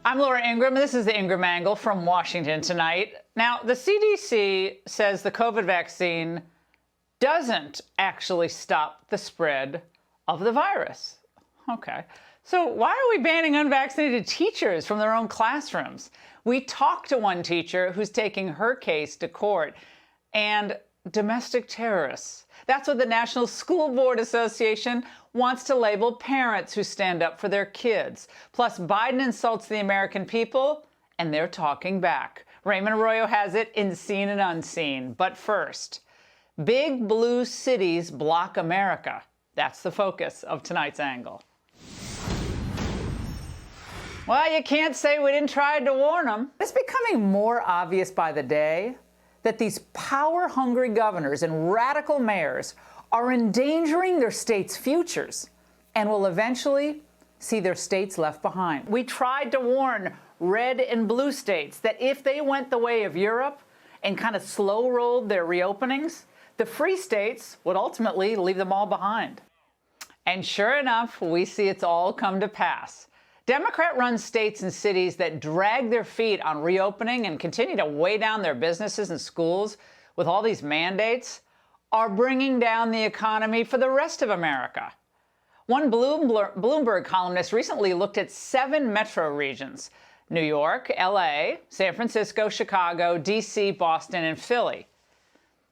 I'm Laura Ingraham, and this is the Ingraham Angle from Washington tonight. Now, the CDC says the COVID vaccine doesn't actually stop the spread of the virus. Okay, so why are we banning unvaccinated teachers from their own classrooms? We talked to one teacher who's taking her case to court, and domestic terrorists. That's what the National School Board Association wants to label parents who stand up for their kids. Plus, Biden insults the American people, and they're talking back. Raymond Arroyo has it in Seen and Unseen. But first, big blue cities block America. That's the focus of tonight's angle. Well, you can't say we didn't try to warn them. It's becoming more obvious by the day that these power-hungry governors and radical mayors are endangering their states' futures and will eventually see their states left behind. We tried to warn red and blue states that if they went the way of Europe and kind of slow-rolled their reopenings, the free states would ultimately leave them all behind. And sure enough, we see it's all come to pass. Democrat-run states and cities that drag their feet on reopening and continue to weigh down their businesses and schools with all these mandates are bringing down the economy for the rest of America. One Bloomberg columnist recently looked at 7 metro regions: New York, LA, San Francisco, Chicago, DC, Boston, and Philly.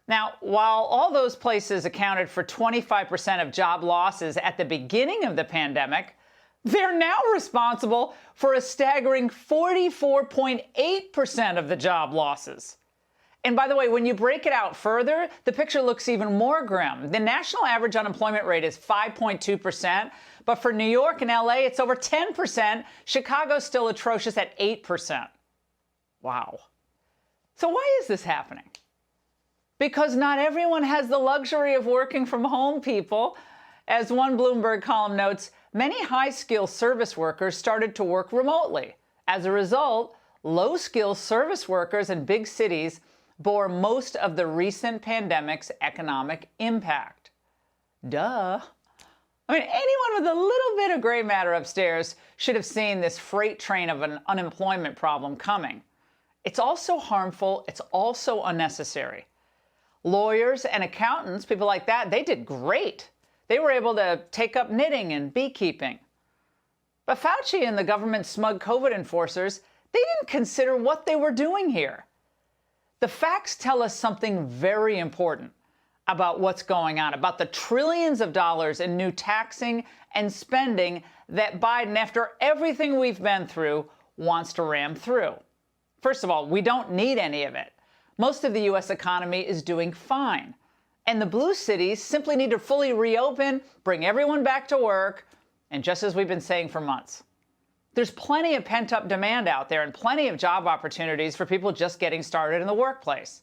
Now, while all those places accounted for 25% of job losses at the beginning of the pandemic, they're now responsible for a staggering 44.8% of the job losses. And by the way, when you break it out further, the picture looks even more grim. The national average unemployment rate is 5.2%, but for New York and LA, it's over 10%. Chicago's still atrocious at 8%. Wow. So why is this happening? Because not everyone has the luxury of working from home, people. As one Bloomberg column notes, many high-skilled service workers started to work remotely. As a result, low-skilled service workers in big cities bore most of the recent pandemic's economic impact. Duh. I mean, anyone with a little bit of gray matter upstairs should have seen this freight train of an unemployment problem coming. It's also harmful. It's also unnecessary. Lawyers and accountants, people like that, they did great. They were able to take up knitting and beekeeping. But Fauci and the government's smug COVID enforcers, they didn't consider what they were doing here. The facts tell us something very important about what's going on, about the trillions of dollars in new taxing and spending that Biden, after everything we've been through, wants to ram through. First of all, we don't need any of it. Most of the U.S. economy is doing fine. And the blue cities simply need to fully reopen, bring everyone back to work, and just as we've been saying for months. There's plenty of pent-up demand out there and plenty of job opportunities for people just getting started in the workplace.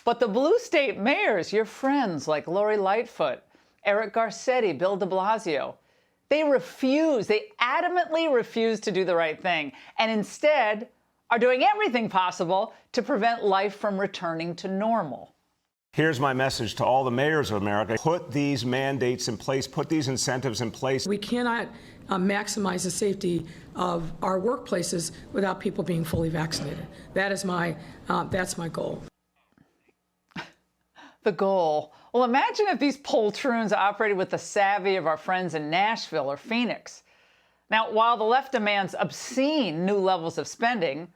But the blue state mayors, your friends like Lori Lightfoot, Eric Garcetti, Bill de Blasio, they adamantly refuse to do the right thing, and instead are doing everything possible to prevent life from returning to normal. Here's my message to all the mayors of America. Put these mandates in place. Put these incentives in place. We cannot maximize the safety of our workplaces without people being fully vaccinated. That's my goal. The goal. Well, imagine if these poltroons operated with the savvy of our friends in Nashville or Phoenix. Now, while the left demands obscene new levels of spending,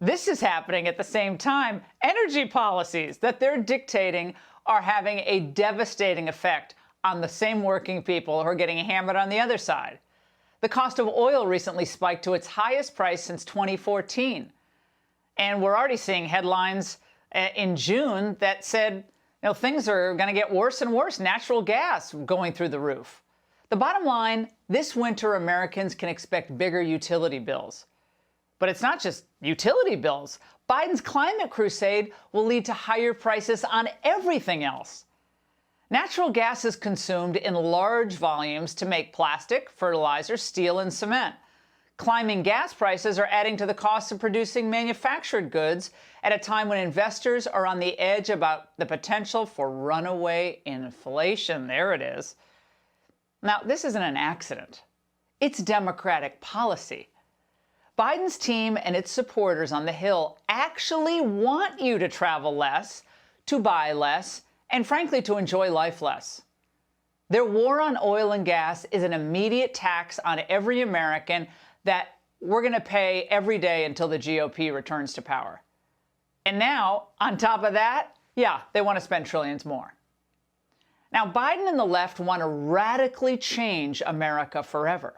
this is happening at the same time. Energy policies that they're dictating are having a devastating effect on the same working people who are getting hammered on the other side. The cost of oil recently spiked to its highest price since 2014. And we're already seeing headlines in June that said, things are going to get worse and worse. Natural gas going through the roof. The bottom line, this winter Americans can expect bigger utility bills. But it's not just utility bills. Biden's climate crusade will lead to higher prices on everything else. Natural gas is consumed in large volumes to make plastic, fertilizer, steel, and cement. Climbing gas prices are adding to the cost of producing manufactured goods at a time when investors are on the edge about the potential for runaway inflation. There it is. Now, this isn't an accident. It's Democratic policy. Biden's team and its supporters on the Hill actually want you to travel less, to buy less, and frankly, to enjoy life less. Their war on oil and gas is an immediate tax on every American that we're going to pay every day until the GOP returns to power. And now, on top of that, yeah, they want to spend trillions more. Now, Biden and the left want to radically change America forever.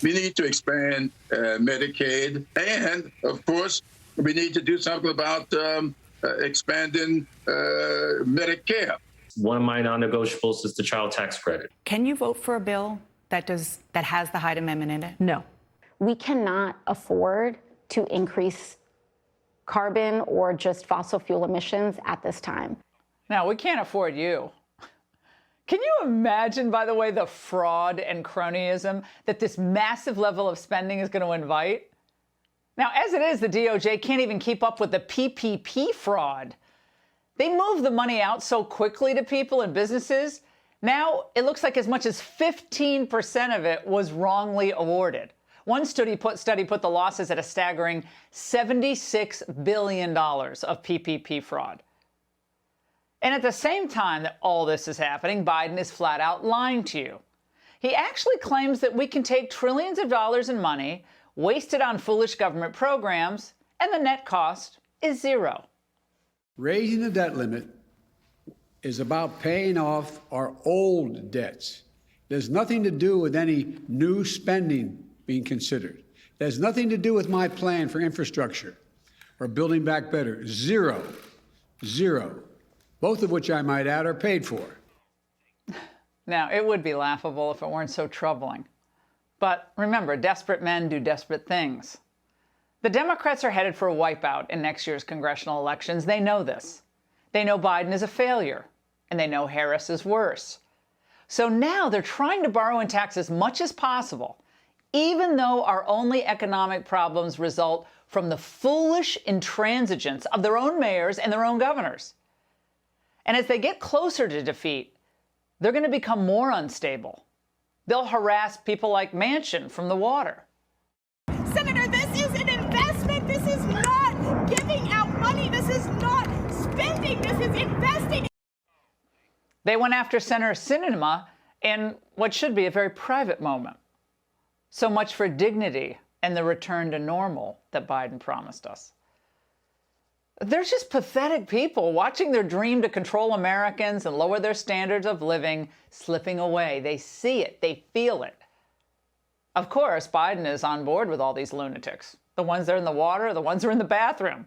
We need to expand Medicaid, and, of course, we need to do something about expanding Medicare. One of my non-negotiables is the child tax credit. Can you vote for a bill that has the Hyde Amendment in it? No. We cannot afford to increase carbon or just fossil fuel emissions at this time. Now, we can't afford you. Can you imagine, by the way, the fraud and cronyism that this massive level of spending is going to invite? Now, as it is, the DOJ can't even keep up with the PPP fraud. They move the money out so quickly to people and businesses. Now, it looks like as much as 15% of it was wrongly awarded. One study put the losses at a staggering $76 billion of PPP fraud. And at the same time that all this is happening, Biden is flat out lying to you. He actually claims that we can take trillions of dollars in money, waste it on foolish government programs, and the net cost is zero. Raising the debt limit is about paying off our old debts. There's nothing to do with any new spending being considered. There's nothing to do with my plan for infrastructure or building back better. Zero. Zero. Both of which, I might add, are paid for. Now, it would be laughable if it weren't so troubling. But remember, desperate men do desperate things. The Democrats are headed for a wipeout in next year's congressional elections. They know this. They know Biden is a failure, and they know Harris is worse. So now they're trying to borrow and tax as much as possible, even though our only economic problems result from the foolish intransigence of their own mayors and their own governors. And as they get closer to defeat, they're going to become more unstable. They'll harass people like MANCHIN from the water. Senator, this is an investment. This is not giving out money. This is not spending. This is investing. They went after Senator SINEMA in what should be a very private moment. So much for dignity and the return to normal that Biden promised us. They're just pathetic people watching their dream to control Americans and lower their standards of living slipping away. They see it. They feel it. Of course, Biden is on board with all these lunatics. The ones that are in the water, the ones that are in the bathroom.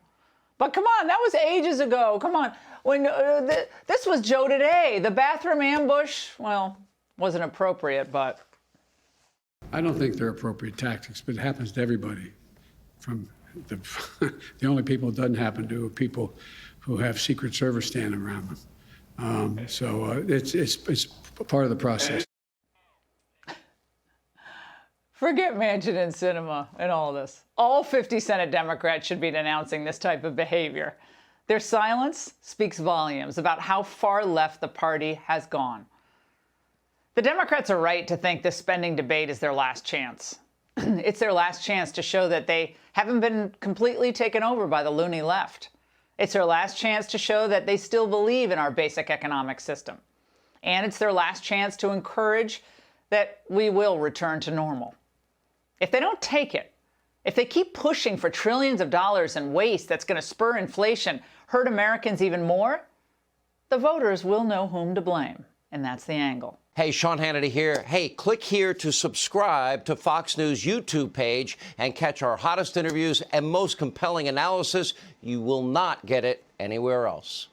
But come on, that was ages ago. Come on. When this was Joe today. The bathroom ambush, well, wasn't appropriate, but... I don't think they're appropriate tactics, but it happens to everybody. From the only people it doesn't happen to are people who have Secret Service standing around them. It's part of the process. Forget Manchin and SINEMA and all this. All 50 Senate Democrats should be denouncing this type of behavior. Their silence speaks volumes about how far left the party has gone. The Democrats are right to think this spending debate is their last chance. It's their last chance to show that they haven't been completely taken over by the loony left. It's their last chance to show that they still believe in our basic economic system. And it's their last chance to encourage that we will return to normal. If they don't take it, if they keep pushing for trillions of dollars in waste that's going to spur inflation, hurt Americans even more, the voters will know whom to blame. And that's the angle. Hey, Sean Hannity here. Hey, click here to subscribe to Fox News YouTube page and catch our hottest interviews and most compelling analysis. You will not get it anywhere else.